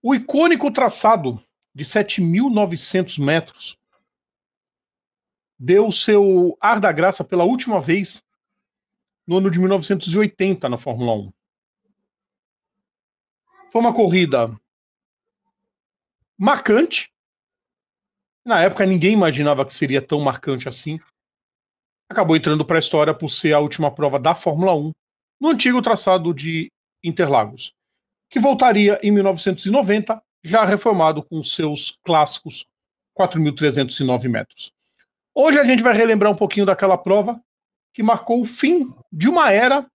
O icônico traçado de 7.900 metros deu seu ar da graça pela última vez no ano de 1980 na Fórmula 1. Foi uma corrida marcante. Na época ninguém imaginava que seria tão marcante assim. Acabou entrando para a história por ser a última prova da Fórmula 1 no antigo traçado de Interlagos, que voltaria em 1990, já reformado com seus clássicos 4.309 metros. Hoje a gente vai relembrar um pouquinho daquela prova que marcou o fim de uma era,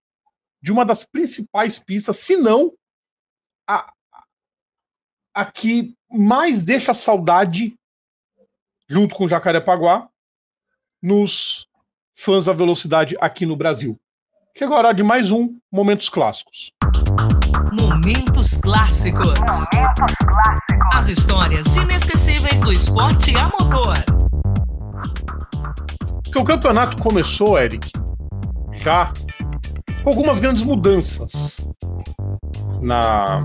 de uma das principais pistas, se não a que mais deixa saudade, junto com Jacarepaguá, nos fãs da velocidade aqui no Brasil. Chegou a hora de mais um Momentos Clássicos. Momentos Clássicos. Momentos Clássicos. As histórias inesquecíveis do esporte a motor. Porque o campeonato começou, Eric, já com algumas grandes mudanças na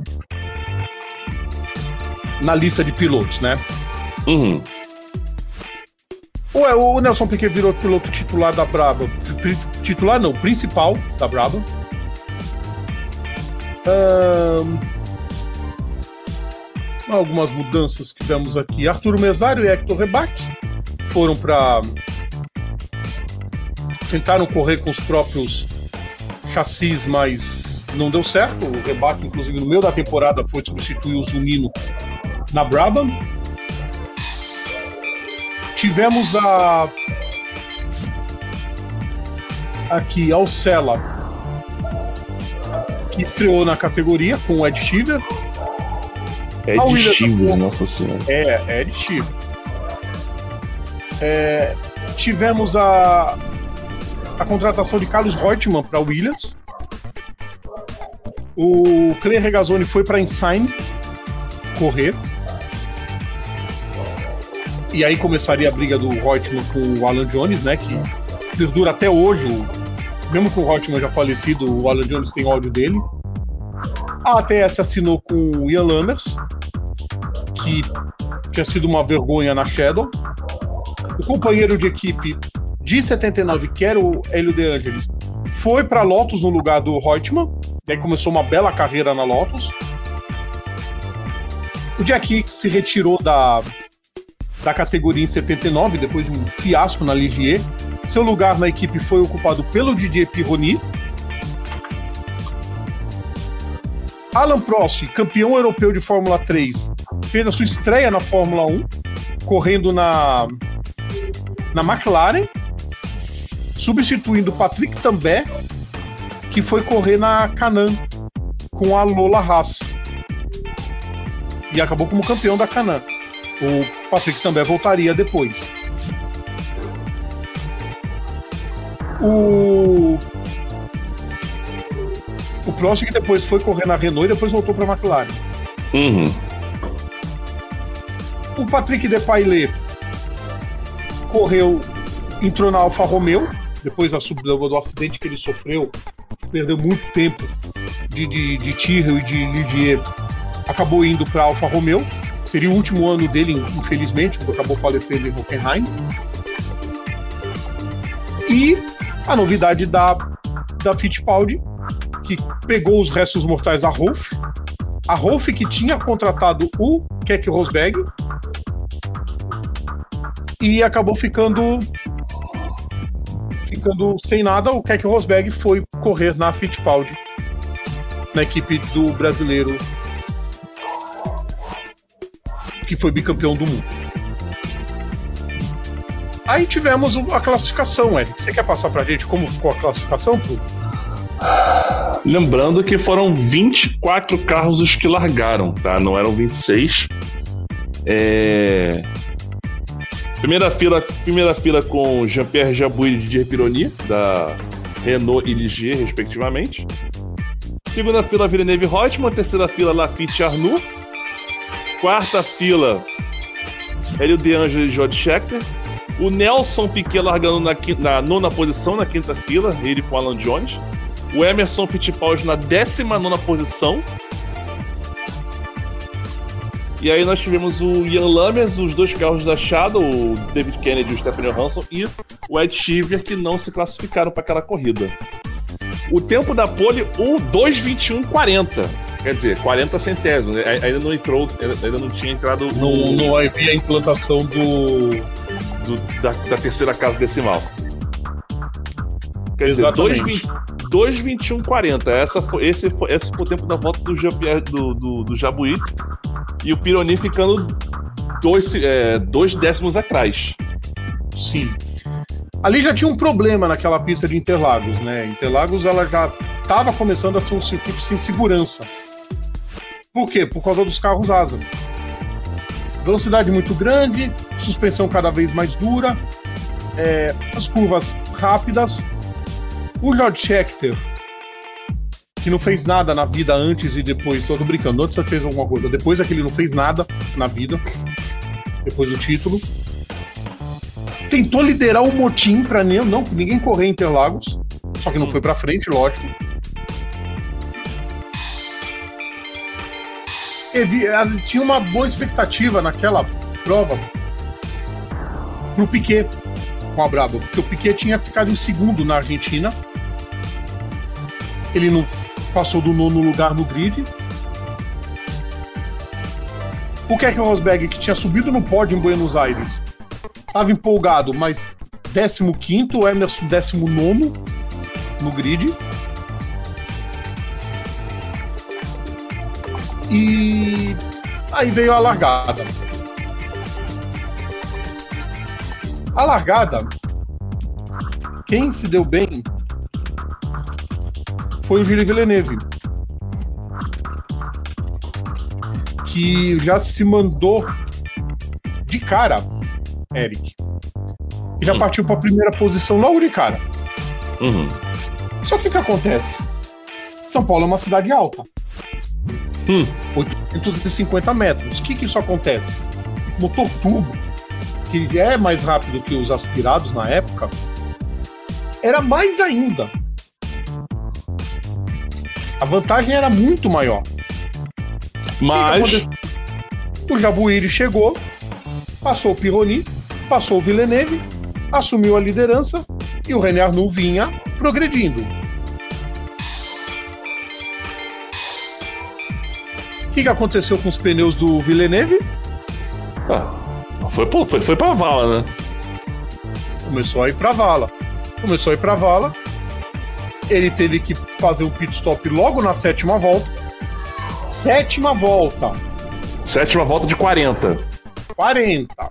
lista de pilotos, né? Uhum. O Nelson Piquet virou piloto titular da Brabham. Titular não, principal da Brabham. Algumas mudanças que tivemos aqui. Arturo Mesário e Hector Rebaque foram para... tentaram correr com os próprios chassis, mas não deu certo. O Rebaque, inclusive, no meio da temporada foi substituir o Zunino na Brabham. Tivemos aqui Alcela, que estreou na categoria com o Ed Cheever. Ed Cheever, nossa senhora. Ed Cheever. Tivemos a contratação de Carlos Reutemann para Williams. O Clay Regazzoni foi para Ensign correr. E aí começaria a briga do Reutemann com o Alan Jones, né? Que perdura até hoje. Mesmo com o Reutemann já falecido, o Alan Jones tem ódio dele. A ATS assinou com o Ian Lammers, que tinha sido uma vergonha na Shadow. O companheiro de equipe de 79, que era o Hélio De Angelis, foi para Lotus no lugar do Reutemann. E aí começou uma bela carreira na Lotus. O Jack Hicks se retirou da categoria em 79, depois de um fiasco na Ligier. Seu lugar na equipe foi ocupado pelo Didier Pironi. Alan Prost, campeão europeu de Fórmula 3, fez a sua estreia na Fórmula 1, correndo na McLaren, substituindo Patrick Tambay, que foi correr na Canam com a Lola Haas. E acabou como campeão da Canam. O Patrick também voltaria depois. O Prost, que depois foi correr na Renault e depois voltou para a McLaren. Uhum. O Patrick Depailler entrou na Alfa Romeo, depois do acidente que ele sofreu, perdeu muito tempo de Tyrrell e de Ligier, acabou indo para a Alfa Romeo. Seria o último ano dele, infelizmente, porque acabou falecendo em Hockenheim. E a novidade da Fittipaldi, que pegou os restos mortais da Rolf. A Rolf que tinha contratado o Keke Rosberg e acabou ficando sem nada. O Keke Rosberg foi correr na Fittipaldi, na equipe do brasileiro que foi bicampeão do mundo. Aí tivemos a classificação, Eric. Você quer passar pra gente como ficou a classificação, Bruno? Lembrando que foram 24 carros os que largaram, tá? Não eram 26. Primeira fila com Jean-Pierre Jabouille e Didier Pironi, da Renault e Ligier, respectivamente. Segunda fila, Villeneuve e Reutemann. Terceira fila, Lafitte e Arnoux. Quarta fila, Hélio De Angelis e George Scheckter. O Nelson Piquet largando na nona posição, na quinta fila, ele com Alan Jones. O Emerson Fittipaldi na 19ª posição. E aí nós tivemos o Ian Lammers, os dois carros da Shadow, o David Kennedy e o Stephen Johansson, e o Ed Cheever, que não se classificaram para aquela corrida. O tempo da pole, 2:21:40. Quer dizer, 40 centésimos. Ainda não entrou, ainda não tinha entrado... Não havia a implantação da terceira casa decimal. Quer Exatamente. dizer, 2:21:40. Esse foi o tempo da volta do Jean-Pierre, do Jabouille, e o Pironi ficando 2 décimos atrás. Sim. Ali já tinha um problema naquela pista de Interlagos, né? Interlagos, ela já estava começando a ser um circuito sem segurança. Por quê? Por causa dos carros asa. Velocidade muito grande, suspensão cada vez mais dura, as curvas rápidas. O George Scheckter, que não fez nada na vida antes e depois, tô brincando, antes você fez alguma coisa, depois é que ele não fez nada na vida, depois do título. Tentou liderar o motim pra ninguém correr em Interlagos, só que não foi pra frente, lógico. Tinha uma boa expectativa naquela prova pro Piquet com a Brabham, porque o Piquet tinha ficado em segundo na Argentina. Ele não passou do 9º lugar no grid. O Keck Rosberg, que tinha subido no pódio em Buenos Aires, estava empolgado, mas 15º, o Emerson 19º no grid. E aí veio a largada. A largada, quem se deu bem foi o Gilles Villeneuve, que já se mandou de cara, Eric, e já partiu para a primeira posição logo de cara. Só que o que acontece? São Paulo é uma cidade alta, 850 metros. O que isso acontece? Motor turbo, que é mais rápido que os aspirados na época, era mais ainda. A vantagem era muito maior. Mas o Jabouille chegou, passou o Pironi, passou o Villeneuve, assumiu a liderança e o René Arnoux vinha progredindo. O que aconteceu com os pneus do Villeneuve? Foi pra vala, né? Começou a ir pra vala. Ele teve que fazer um pit stop logo na 7ª volta. 7ª volta. 7ª volta de 40. 40.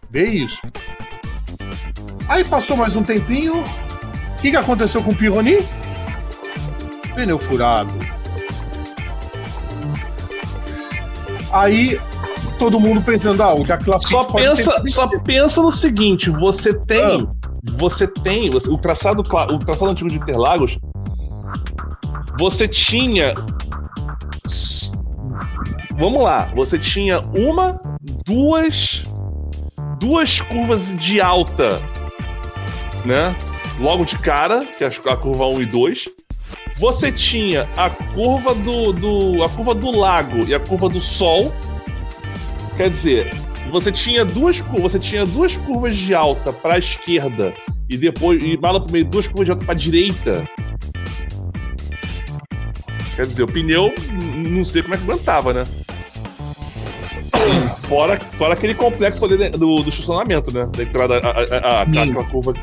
Vê isso. Aí passou mais um tempinho. O que aconteceu com o Pironi? Pneu furado. Aí todo mundo pensando, o Jacques Lafitte só pensa no seguinte, você tem o traçado antigo de Interlagos, você tinha, vamos lá, você tinha duas curvas de alta, né? Logo de cara, que é a curva 1 e 2. Você tinha a curva do lago e a curva do sol. Quer dizer, você tinha duas curvas de alta para a esquerda e depois lá pro meio 2 curvas de alta para a direita. Quer dizer, o pneu não sei como é que aguentava, né? Fora aquele complexo ali do estacionamento, né? Da entrada, aquela curva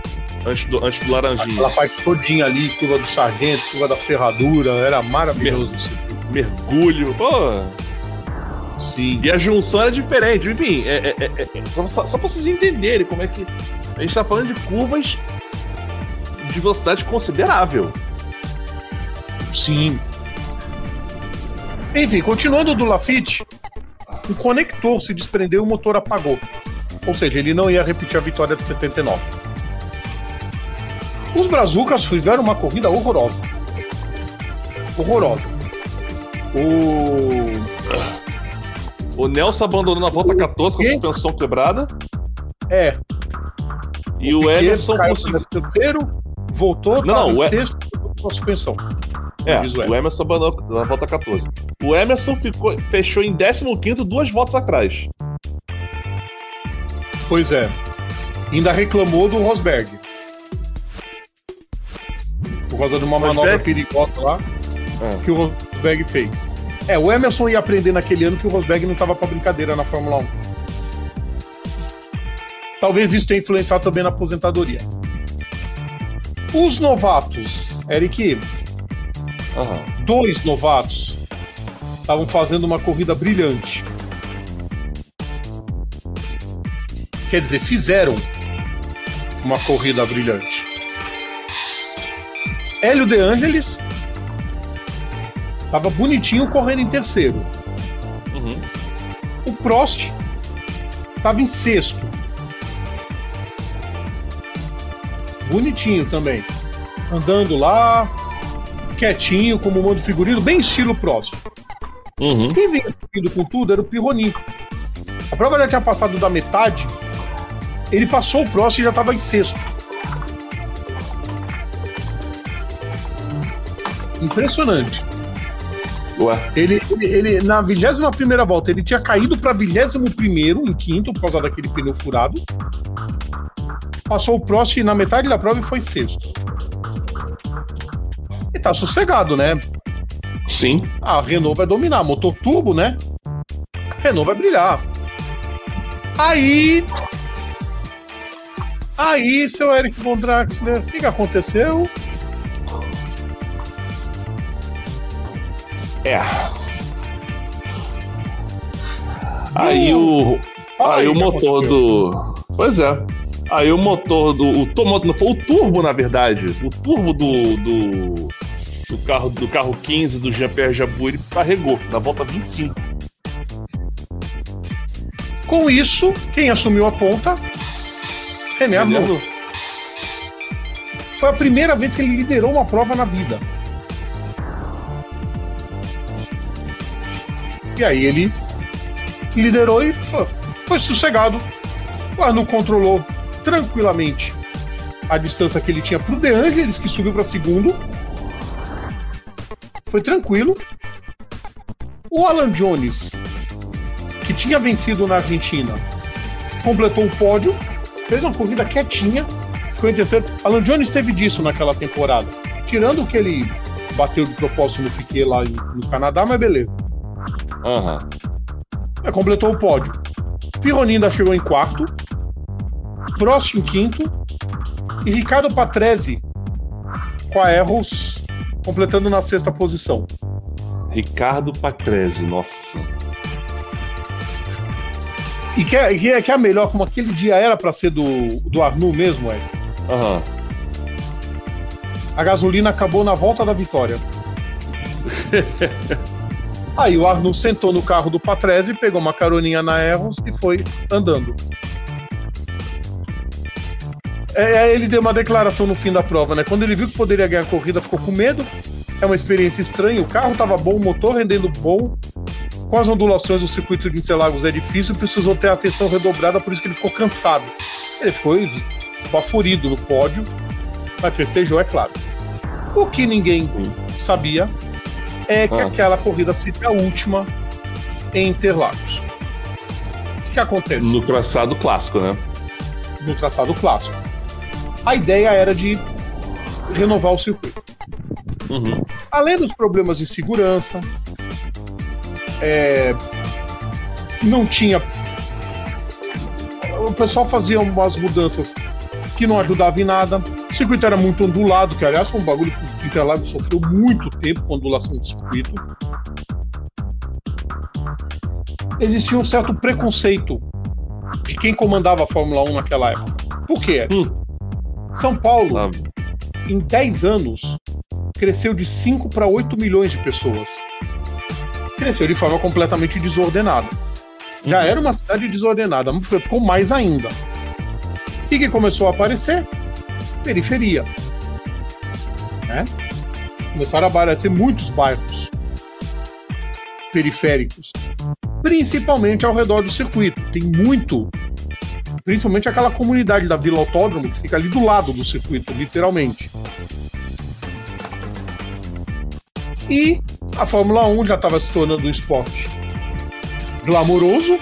antes do laranjinha. Aquela parte todinha ali, curva do sargento, curva da ferradura, era maravilhoso. Mergulho, pô. Sim. E a junção era diferente, enfim, só pra vocês entenderem como é que a gente tá falando de curvas de velocidade considerável. Sim. Enfim, continuando do Lafitte, o conector se desprendeu e o motor apagou. Ou seja, ele não ia repetir a vitória de 79. Os Brazucas fizeram uma corrida horrorosa. O Nelson abandonou na volta 14 com a suspensão quebrada. E o Emerson conseguiu terceiro, voltou, não, em sexto com a suspensão. O Emerson abandonou na volta 14. O Emerson fechou em 15º, 2 voltas atrás. Pois é. Ainda reclamou do Rosberg. Por causa de uma manobra perigosa lá que o Rosberg fez. O Emerson ia aprender naquele ano que o Rosberg não estava pra brincadeira na Fórmula 1. Talvez isso tenha influenciado também na aposentadoria. Os novatos, Eric, 2 novatos estavam fazendo uma corrida brilhante. Quer dizer, fizeram uma corrida brilhante. Hélio De Angelis estava bonitinho correndo em terceiro. O Prost estava em sexto. Bonitinho também. Andando lá, quietinho, como um monte de figurino, bem estilo Prost. Quem vinha subindo com tudo era o Pironi. A prova já tinha passado da metade. Ele passou o Prost e já estava em sexto. Impressionante. Ué. Ele na 21ª volta, ele tinha caído para 21º, em quinto, por causa daquele pneu furado. Passou o Prost na metade da prova e foi sexto. E tá sossegado, né? Sim. A Renault vai dominar. Motor turbo, né? Renault vai brilhar. Aí, seu Eric Von Draxler, o que aconteceu? Aí o motor do... Pois é. Aí o motor do... Não foi o turbo, na verdade. O turbo do carro 15 do Jean-Pierre Jabouille carregou na volta 25. Com isso, quem assumiu a ponta? René Arnoux. Foi a primeira vez que ele liderou uma prova na vida. E aí ele liderou e foi sossegado. O Arnoux controlou tranquilamente a distância que ele tinha pro De Angelis, que subiu para segundo. Foi tranquilo. O Alan Jones, que tinha vencido na Argentina, completou o pódio, fez uma corrida quietinha, ficou em terceiro. Alan Jones teve disso naquela temporada, tirando o que ele bateu de propósito no Piquet lá no Canadá, mas beleza. Completou o pódio. Pironi ainda chegou em quarto, Prost em quinto e Ricardo Patrese com a Erros completando na sexta posição. Ricardo Patrese, nossa. E que é a melhor, como aquele dia era pra ser do Arnoux mesmo, A gasolina acabou na volta da vitória. Aí o Arnoux sentou no carro do Patrese, pegou uma caroninha na Erros e foi andando. Ele deu uma declaração no fim da prova, né? Quando ele viu que poderia ganhar a corrida, ficou com medo. É uma experiência estranha, o carro estava bom, o motor rendendo bom. Com as ondulações do circuito de Interlagos é difícil, precisou ter a atenção redobrada, por isso que ele ficou cansado. Ele ficou esbaforido no pódio, mas festejou, é claro. O que ninguém sabia é que aquela corrida seria a última em Interlagos. O que acontece? No traçado clássico, né? No traçado clássico. A ideia era de renovar o circuito. Além dos problemas de segurança, não tinha... O pessoal fazia umas mudanças que não ajudavam em nada. O circuito era muito ondulado, que aliás foi um bagulho que o Interlagos sofreu muito tempo com a ondulação do circuito. Existia um certo preconceito de quem comandava a Fórmula 1 naquela época. Por quê? São Paulo, em 10 anos, cresceu de 5 para 8 milhões de pessoas. Cresceu de forma completamente desordenada. Já era uma cidade desordenada, mas ficou mais ainda. O que começou a aparecer? Periferia. Começaram a aparecer muitos bairros periféricos, principalmente ao redor do circuito. Tem muito, principalmente aquela comunidade da Vila Autódromo, que fica ali do lado do circuito, literalmente. E a Fórmula 1 já estava se tornando um esporte glamouroso,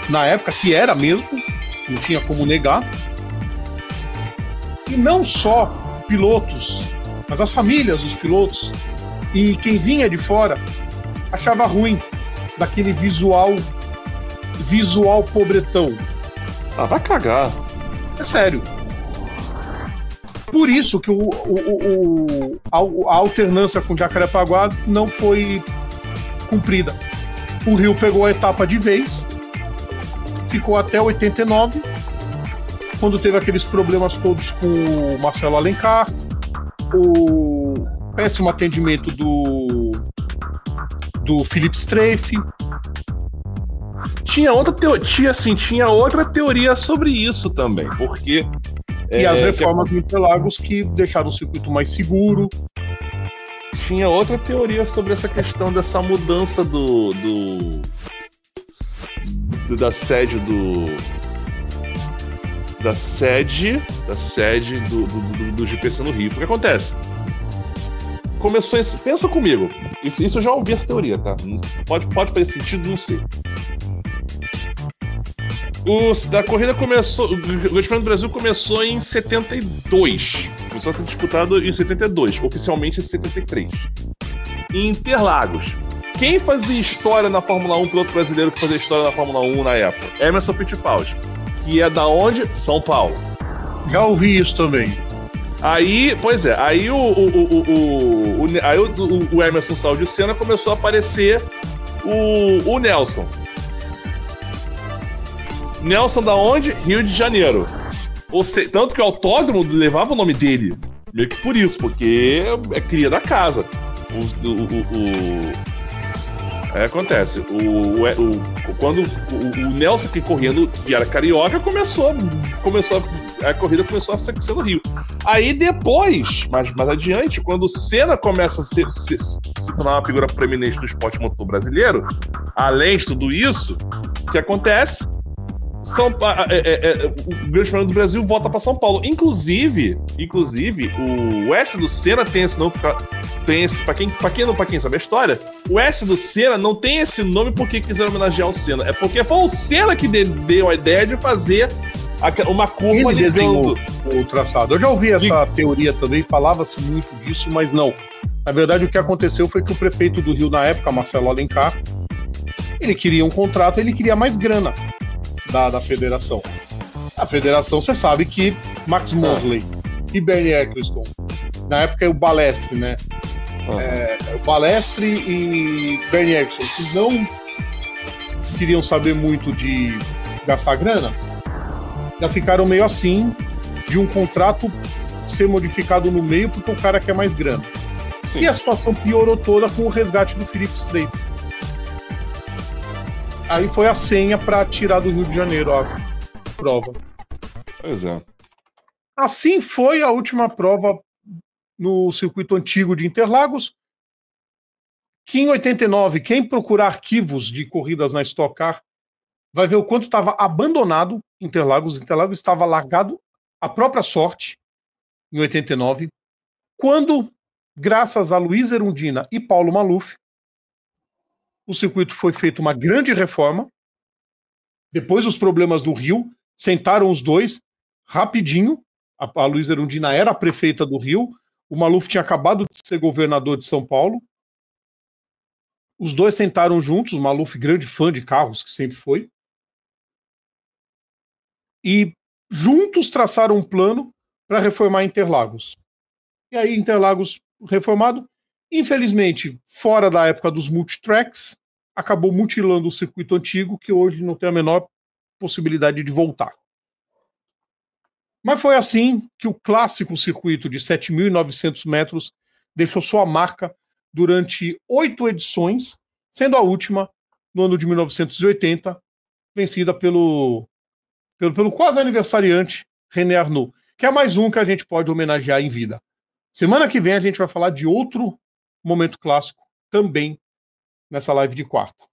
na época, que era mesmo, não tinha como negar. E não só pilotos, mas as famílias dos pilotos e quem vinha de fora achava ruim daquele visual pobretão. Ah, vai cagar. É sério. Por isso que a alternância com Jacarepaguá não foi cumprida. O Rio pegou a etapa de vez, ficou até 89, quando teve aqueles problemas todos com o Marcelo Alencar, o péssimo atendimento do Philippe Streiff. Tinha outra teoria sobre isso também, porque... E as reformas em Interlagos que deixaram o circuito mais seguro. Tinha outra teoria sobre essa questão dessa mudança da sede do GPC no Rio. O que acontece? Pensa comigo. Isso eu já ouvi essa teoria, tá? Pode fazer sentido, não sei. A corrida começou. O Grande Prêmio do Brasil começou em 72. Começou a ser disputado em 72, oficialmente em 73. Em Interlagos. Quem fazia história na Fórmula 1, piloto brasileiro que fazia história na Fórmula 1 na época? Emerson Fittipaldi. Que é da onde? São Paulo. Já ouvi isso também. Aí, pois é, aí o Emerson saiu de cena, começou a aparecer o Nelson. Nelson da onde? Rio de Janeiro. Tanto que o autódromo levava o nome dele. Meio que por isso, porque é cria da casa. Aí acontece. Quando o Nelson que correndo, que era carioca, a corrida começou a ser no Rio. Aí depois, mais adiante, quando o Senna começa a se tornar uma figura proeminente do esporte motor brasileiro, além de tudo isso, o que acontece? O Grande Prêmio do Brasil volta para São Paulo. Inclusive, o S do Senna tem esse nome. Para quem sabe a história, o S do Senna não tem esse nome porque quiseram homenagear o Senna. É porque foi o Senna que deu a ideia de fazer uma curva ligando o traçado. Eu já ouvi essa teoria também, falava-se muito disso, mas não. Na verdade, o que aconteceu foi que o prefeito do Rio na época, Marcelo Alencar, ele queria um contrato, ele queria mais grana da federação. A federação, você sabe que Max Mosley e Bernie Eccleston, na época é o Balestre, né? O Balestre e Bernie Eccleston, que não queriam saber muito de gastar grana, já ficaram meio assim de um contrato ser modificado no meio porque o cara quer mais grana. Sim. E a situação piorou toda com o resgate do Philippe Streiff. Aí foi a senha para tirar do Rio de Janeiro a prova. Pois é. Assim foi a última prova no circuito antigo de Interlagos, que em 89, quem procurar arquivos de corridas na Stock Car vai ver o quanto estava abandonado Interlagos. Interlagos estava largado à própria sorte em 89, quando, graças a Luiz Erundina e Paulo Maluf, o circuito foi feita uma grande reforma. Depois dos problemas do Rio, sentaram os dois rapidinho. A Luiz Erundina era a prefeita do Rio, o Maluf tinha acabado de ser governador de São Paulo. Os dois sentaram juntos, o Maluf, grande fã de carros, que sempre foi, e juntos traçaram um plano para reformar Interlagos. E aí, Interlagos reformado, infelizmente, fora da época dos multitracks, acabou mutilando o circuito antigo, que hoje não tem a menor possibilidade de voltar. Mas foi assim que o clássico circuito de 7.900 metros deixou sua marca durante 8 edições, sendo a última no ano de 1980, vencida pelo quase aniversariante René Arnoux, que é mais um que a gente pode homenagear em vida. Semana que vem a gente vai falar de outro momento clássico, também nessa live de quarta.